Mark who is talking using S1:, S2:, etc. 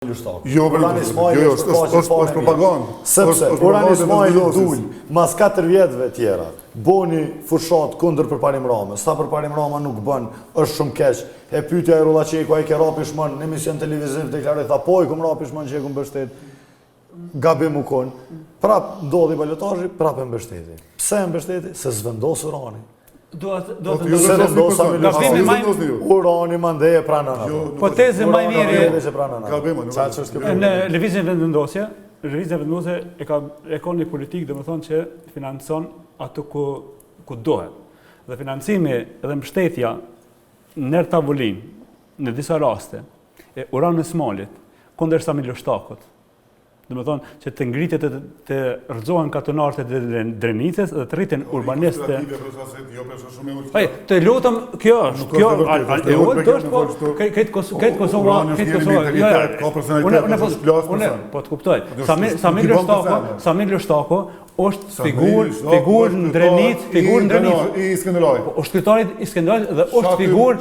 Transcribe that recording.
S1: Jo, është propagandë.
S2: Sepse Urani Ismaili dul, mas 4 vjetëve tjera, boni fushat kundër Përparim Ramës. Sa Përparim Rama nuk bën, është shumë keq. E pyetja e Rullaqeku, ai ke rapi shmën në emision televiziv deklaroi tha po i kum rapi shmën që e kum mbështet. Gabim u kon. Prap ndodhi balotazhi, prap e mbështeti. Pse e mbështeti? Se s'vendos Urani. Urani mandeje pranë anë.
S3: Po tezë më e mirë.
S2: Në
S3: lëvizjen vendosje e ka një politikë, domethënë që financon atë ku dohet. Dhe financimi dhe mbështetja në tavolinë në disa raste e Urani Ismailit kundërsa milioshtakut. Domethënë që të ngritet të rrëzohen katonarët e Drenicës dhe të rriten urbanistë. Të lutem, kjo është e ulët është, po këtë Kosova, po të kuptoj. Samir Loshtako është figurë në Drenicë,
S1: i Skënderajit.
S3: Është kryetari i Skënderajit dhe është figurë